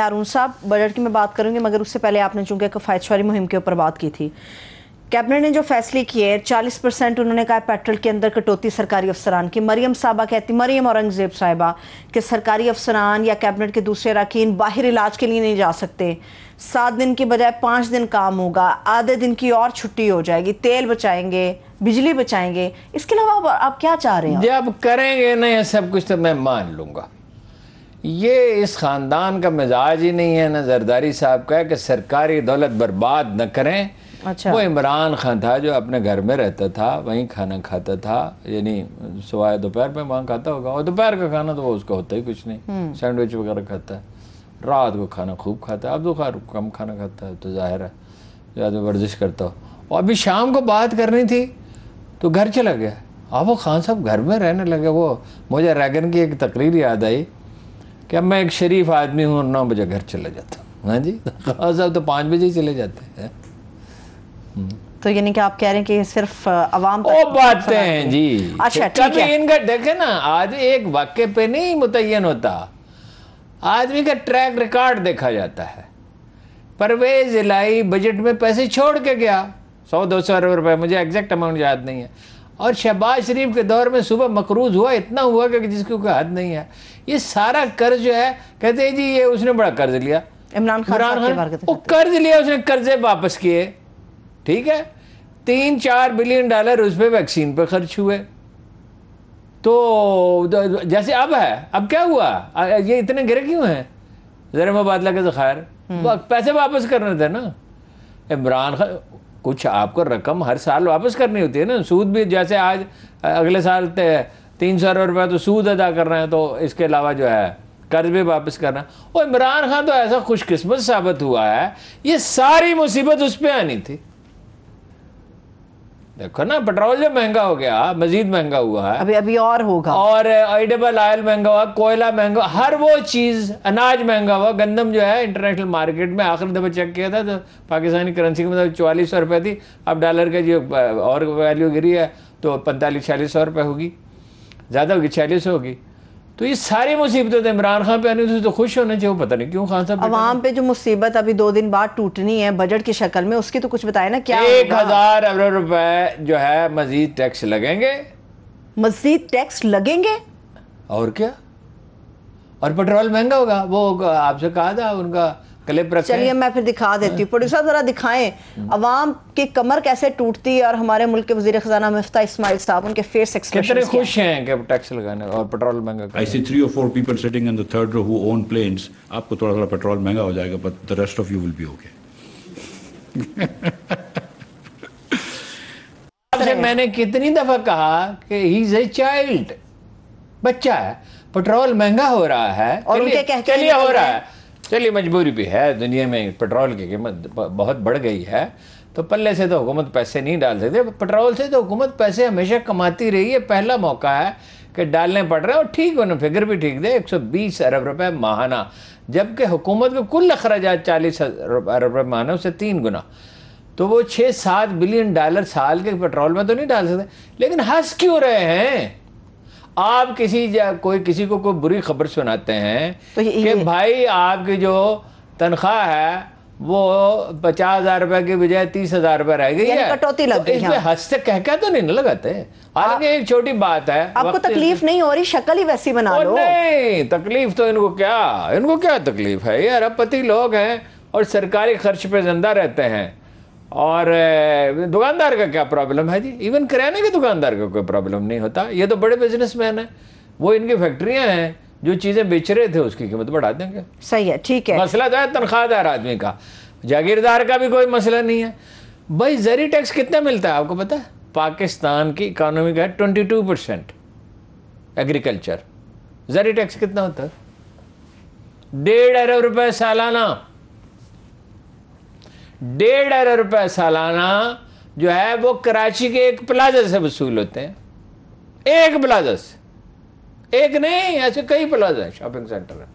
ہارون صاحب بجٹ کی میں بات کروں گی، مگر اس سے پہلے آپ نے چونکہ کفایت شعاری مہم کے اوپر بات کی تھی، کیبنٹ نے جو فیصلے کیے 40% انہوں نے کہا پیٹرول کے اندر کٹوتی سرکاری افسران کی. مریم صاحبہ کہتی، مریم اورنگزیب صاحبہ، کہ سرکاری افسران یا کیبنٹ کے دوسرے اراکین باہر علاج کے لیے نہیں جا سکتے. 7 دن کی بجائے 5 دن کام ہوگا، آدھے دن کی اور چھٹی ہو جائے گی، تیل بچائیں گے، بجلی بچائیں گے. اس کے علاوہ آپ کیا چاہ رہے ہیں؟ جب کریں گے نا یہ سب کچھ تو میں مان لوں گا. یہ اس خاندان کا مزاج ہی نہیں ہے. نہ زرداری صاحب کا ہے کہ سرکاری دولت برباد نہ کریں. اچھا. وہ عمران خان تھا جو اپنے گھر میں رہتا تھا، وہیں کھانا کھاتا تھا، یعنی سوائے دوپہر میں وہاں کھاتا ہوگا، اور دوپہر کا کھانا تو وہ اس کا ہوتا ہی کچھ نہیں، سینڈوچ وغیرہ کھاتا ہے. رات کو کھانا خوب کھاتا ہے. اب تو خیر کم کھانا کھاتا ہے تو ظاہر ہے زیادہ ورزش کرتا ہو. اور ابھی شام کو بات کرنی تھی تو گھر چلا گیا. اب وہ خان صاحب گھر میں رہنے لگے. وہ مجھے ریگن کی ایک تقریر یاد آئی کہ اب میں ایک شریف آدمی ہوں اور 9 بجے گھر چلا جاتا ہوں. ہاں جی، خان صاحب تو 5 بجے ہی چلے جاتے ہیں. تو یعنی کہ آپ کہہ رہے ہیں کہ صرف عوام وہ باتیں ہیں جی. اچھا ٹھیک ہے. کبھی ان کا دیکھیں نا، آدمی ایک واقعے پہ نہیں متعین ہوتا، آدمی کا ٹریک ریکارڈ دیکھا جاتا ہے. پرویز الہی بجٹ میں پیسے چھوڑ کے گیا 100-200 ارب روپے، مجھے ایگزیکٹ اماؤنٹ یاد نہیں ہے. اور شہباز شریف کے دور میں صبح مقروض ہوا، اتنا ہوا کہ جس کی کوئی حد نہیں ہے. یہ سارا قرض جو ہے، کہتے ہیں جی یہ اس نے بڑا قرض لیا. عمران خان وہ قرض لیا، اس نے قرضے واپس کیے. ٹھیک ہے، $3-4 بلین اس پہ ویکسین پہ خرچ ہوئے. تو جیسے اب ہے، اب کیا ہوا؟ یہ اتنے گرے کیوں ہیں؟ زر مبادلہ کے ذخائر پیسے واپس کرنے تھے نا. عمران خان کچھ آپ کو رقم ہر سال واپس کرنی ہوتی ہے نا. سود بھی جیسے آج اگلے سال 300 ارب روپے تو سود ادا کرنا ہے، تو اس کے علاوہ جو ہے قرض بھی واپس کرنا. وہ عمران خان تو ایسا خوش قسمت ثابت ہوا ہے، یہ ساری مصیبت اس پہ آنی تھی. دیکھو نا، پٹرول جو مہنگا ہو گیا، مزید مہنگا ہوا ہے، ابھی اور ہوگا، اور ایڈیبل آئل مہنگا ہوا، کوئلہ مہنگا، ہر وہ چیز، اناج مہنگا ہوا. گندم جو ہے انٹرنیشنل مارکیٹ میں آخری دفعہ چیک کیا تھا تو پاکستانی کرنسی کے مطابق 4400 روپے تھی. اب ڈالر کا جو اور ویلیو گری ہے تو 4500-4600 روپے ہوگی، زیادہ ہوگی، 4600 ہوگی. تو یہ ساری مصیبتیں تو عمران خان پہ آنی تھی، تو خوش ہونا چاہیے. پتہ نہیں کیوں خان صاحب عوام پہ جو مصیبت ابھی 2 دن بعد ٹوٹنی ہے بجٹ کی شکل میں، اس کی تو کچھ بتائے نا. کیا 1000 ارب روپے جو ہے مزید ٹیکس لگیں گے. مزید ٹیکس لگیں گے؟ اور کیا؟ اور پٹرول مہنگا ہوگا. وہ آپ سے کہا تھا ان کا کلپ رکھیں. چلیے میں پھر دکھا دیتی ہوں. پروڈیوسر ذرا دکھائیں عوام کی کمر کیسے ٹوٹتی ہے، اور ہمارے ملک کے وزیر خزانہ مفتاح اسماعیل صاحب ان کے فیس ایکسپریشن کتنے خوش ہیں کہ ٹیکس لگانے اور پٹرول مہنگا. I see 3 or 4 people sitting in the third row who own planes. آپ کو تھوڑا پٹرول مہنگا ہو جائے گا, but the rest of you will be okay. میں نے کتنی دفعہ کہا کہ ہی از اے چائلڈ، بچہ ہے. پٹرول مہنگا ہو رہا ہے، چلیے ہو رہا ہے، چلیے مجبوری بھی ہے، دنیا میں پٹرول کی قیمت بہت بڑھ گئی ہے، تو پلے سے تو حکومت پیسے نہیں ڈال سکتے. پٹرول سے تو حکومت پیسے ہمیشہ کماتی رہی ہے. پہلا موقع ہے کہ ڈالنے پڑ رہے ہیں. اور ٹھیک ہونا، فگر بھی ٹھیک دے، 120 ارب روپے ماہانہ، جبکہ حکومت کے کل اخراجات 40 ارب روپے ماہانہ، اس سے 3 گنا. تو وہ $6-7 بلین سال کے پٹرول میں تو نہیں ڈال سکتے. لیکن ہنس کیوں رہے ہیں؟ آپ کسی کو کوئی بری خبر سناتے ہیں کہ بھائی آپ کی جو تنخواہ ہے وہ 50,000 روپے کی بجائے 30,000 روپے رہ گئی ہے، کٹوتی لگ گئی. اس میں ہنستے کہہ تو نہیں لگاتے. حالانکہ ایک چھوٹی بات ہے، آپ کو تکلیف نہیں ہو رہی، شکل ہی ویسی بنا لو. نہیں تکلیف تو ان کو کیا تکلیف ہے یار. اب پتی لوگ ہیں اور سرکاری خرچ پہ زندہ رہتے ہیں. اور دکاندار کا کیا پرابلم ہے جی؟ ایون کرانے کے دکاندار کا کوئی پرابلم نہیں ہوتا. یہ تو بڑے بزنس مین ہیں، وہ ان کی فیکٹریاں ہیں، جو چیزیں بیچ رہے تھے اس کی قیمت بڑھا دیں گے. صحیح ہے، ٹھیک ہے. مسئلہ تو ہے تنخواہ دار آدمی کا، جاگیردار کا بھی کوئی مسئلہ نہیں ہے. بھائی زرعی ٹیکس کتنا ملتا ہے آپ کو پتہ ہے؟ پاکستان کی اکانومی کا ہے 22%. ایگریکلچر زرعی ٹیکس کتنا ہوتا ہے؟ 1.5 ارب روپے سالانہ. 1.5 ارب روپے سالانہ جو ہے وہ کراچی کے ایک پلازا سے وصول ہوتے ہیں. ایک پلازا سے، ایک نہیں، ایسے کئی پلازا ہیں، شاپنگ سینٹر ہے.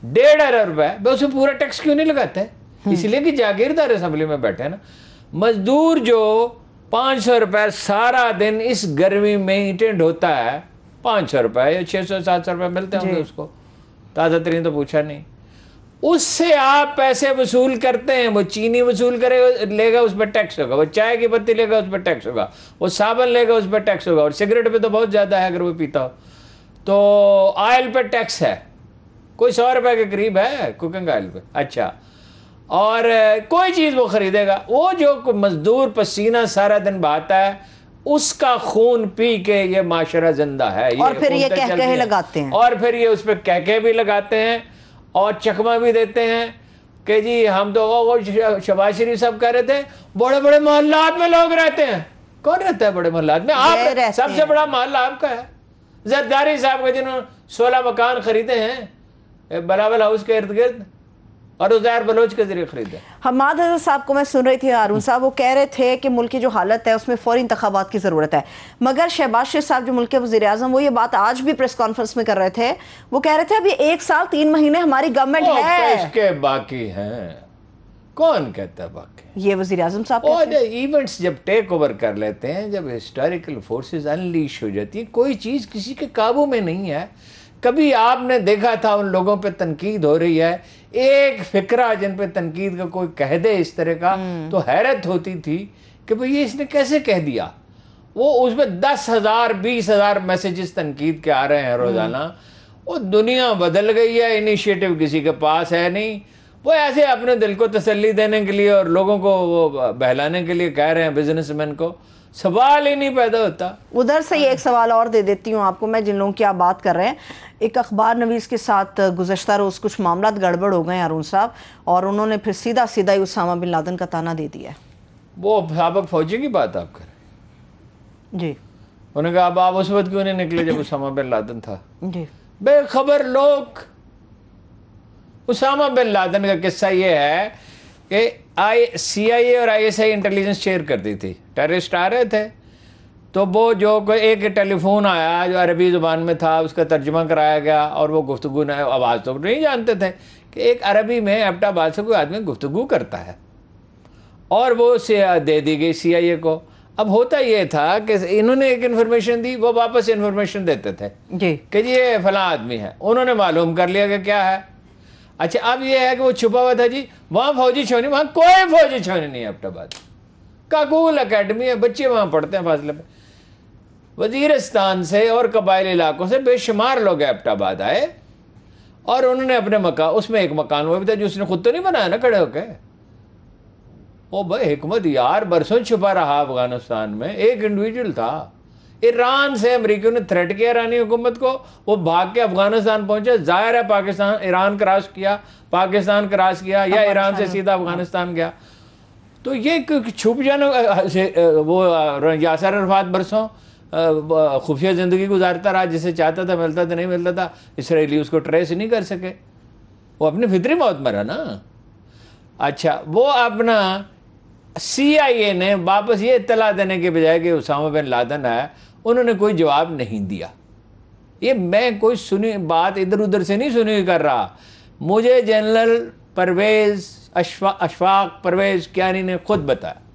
1.5 ارب روپے، اسے پورا ٹیکس کیوں نہیں لگاتے؟ اس لیے کہ جاگیردار اسمبلی میں بیٹھے ہیں نا. مزدور جو 500 روپے سارا دن اس گرمی میں اٹینڈ ہوتا ہے، 500 روپے یا 600-700 روپے ملتے ہوں گے اس کو. تازہ ترین تو پوچھا نہیں. اس سے آپ پیسے وصول کرتے ہیں. وہ چینی وصول کرے گا, لے گا, اس پہ ٹیکس ہوگا. وہ چائے کی پتی لے گا, اس پہ ٹیکس ہوگا. وہ صابن لے گا, اس پہ ٹیکس ہوگا. اور سگریٹ پہ تو بہت زیادہ ہے اگر وہ پیتا ہو. تو آئل پہ ٹیکس ہے, کوئی 100 روپے کے قریب ہے کوکنگ آئل پہ. اچھا, اور کوئی چیز وہ خریدے گا, وہ جو مزدور پسینہ سارا دن بہاتا ہے, اس کا خون پی کے یہ معاشرہ زندہ ہے. اور پھر یہ کہکہے لگاتے ہیں, اور پھر یہ اس پہ کہکہے بھی لگاتے ہیں اور چکمہ بھی دیتے ہیں کہ جی ہم تو وہ شہباز شریف صاحب کہہ رہے تھے بڑے بڑے محلات میں لوگ رہتے ہیں. کون رہتا ہے بڑے محلات میں؟ آپ, سب سے بڑا محلہ آپ کا ہے. زرداری صاحب کا جنہوں نے 16 مکان خریدے ہیں بلاول ہاؤس کے ارد گرد, اور عزیر بلوچ کے ذریعے خریدے. حماد حضرت صاحب کو میں سن رہی تھی, ہارون صاحب وہ کہہ رہے تھے کہ ملک کی جو حالت ہے اس میں فوری انتخابات کی ضرورت ہے, مگر شہباز شریف صاحب جو ملک کے وزیر اعظم, وہ یہ بات آج بھی پریس کانفرنس میں کر رہے تھے. وہ کہہ رہے تھے ابھی 1 سال 3 مہینے ہماری گورنمنٹ ہے. اس کے باقی ہیں, کون کہتا ہے باقی؟ یہ وزیر اعظم صاحب اور ایونٹس جب ٹیک اوور کر لیتے ہیں, جب ہسٹوریکل فورسز انلیش ہو جاتی ہیں, کوئی چیز کسی کے قابو میں نہیں ہے. کبھی آپ نے دیکھا تھا ان لوگوں پہ تنقید ہو رہی ہے, ایک فکرہ جن پہ تنقید کا کوئی کہہ دے اس طرح کا, تو حیرت ہوتی تھی کہ بھئی یہ اس نے کیسے کہہ دیا. وہ اس میں 10,000 20,000 میسیجز تنقید کے آ رہے ہیں روزانہ. وہ دنیا بدل گئی ہے, انیشیٹو کسی کے پاس ہے نہیں. وہ ایسے اپنے دل کو تسلی دینے کے لیے اور لوگوں کو وہ بہلانے کے لیے کہہ رہے ہیں بزنس مین کو, سوال ہی نہیں پیدا ہوتا. ادھر سے ایک سوال اور دے دیتی ہوں آپ کو میں, جن لوگوں کی آپ بات کر رہے ہیں. ایک اخبار نویس کے ساتھ گزشتہ روز کچھ معاملات گڑبڑ ہو گئے ہیں ہارون صاحب, اور انہوں نے پھر سیدھا ہی اسامہ بن لادن کا تانا دے دیا ہے. وہ سابق فوجی کی بات آپ کر رہے ہیں جی, انہوں نے کہا اب آپ اس وقت کیوں نہیں نکلے جب اسامہ بن لادن تھا؟ جی, بے خبر لوگ. اسامہ بن لادن کا قصہ یہ ہے کہ CIA اور ISI انٹیلیجنس شیئر کرتی تھی. ٹیررسٹ آ رہے تھے تو وہ جو کوئی ایک ٹیلی فون آیا جو عربی زبان میں تھا, اس کا ترجمہ کرایا گیا, اور وہ گفتگو آواز تو نہیں جانتے تھے کہ ایک عربی میں ایبٹ آباد سے کوئی آدمی گفتگو کرتا ہے, اور وہ دے دی گئی CIA کو. اب ہوتا یہ تھا کہ انہوں نے ایک انفارمیشن دی, وہ واپس انفارمیشن دیتے تھے جی, کہ جی یہ فلاں آدمی ہے. انہوں نے معلوم کر لیا کہ کیا ہے. اچھا, اب یہ ہے کہ وہ چھپا ہوا تھا جی وہاں فوجی چھونی, وہاں کوئی فوجی چھونی نہیں ہے. ایبٹ آباد کاکول اکیڈمی ہے, بچے وہاں پڑھتے ہیں فاصلے پہ. وزیرستان سے اور قبائلی علاقوں سے بے شمار لوگ ایبٹ آباد آئے, اور انہوں نے اپنے مکان, اس میں ایک مکان وہ بھی تھا جو اس نے خود تو نہیں بنایا نا کھڑے ہو کے. وہ بھائی حکمت یار برسوں چھپا رہا افغانستان میں, ایک انڈیویجول تھا. ایران سے امریکیوں نے تھریٹ کیا ایرانی حکومت کو, وہ بھاگ کے افغانستان پہنچے. ظاہر ہے پاکستان, ایران کراس کیا, پاکستان کراس کیا, یا ایران سے سیدھا افغانستان گیا. تو یہ چھپ جانا, وہ یاسر عرفات برسوں خفیہ زندگی گزارتا رہا, جسے چاہتا تھا ملتا تھا, نہیں ملتا تھا. اسرائیلی اس کو ٹریس نہیں کر سکے, وہ اپنی فطری موت مرا نا. اچھا, وہ اپنا CIA نے واپس یہ اطلاع دینے کے بجائے کہ اسامہ بن لادن ہے, انہوں نے کوئی جواب نہیں دیا. یہ میں کوئی سنی بات ادھر ادھر سے نہیں سنی کر رہا, مجھے جنرل پرویز اشفاق پرویز کیانی نے خود بتایا.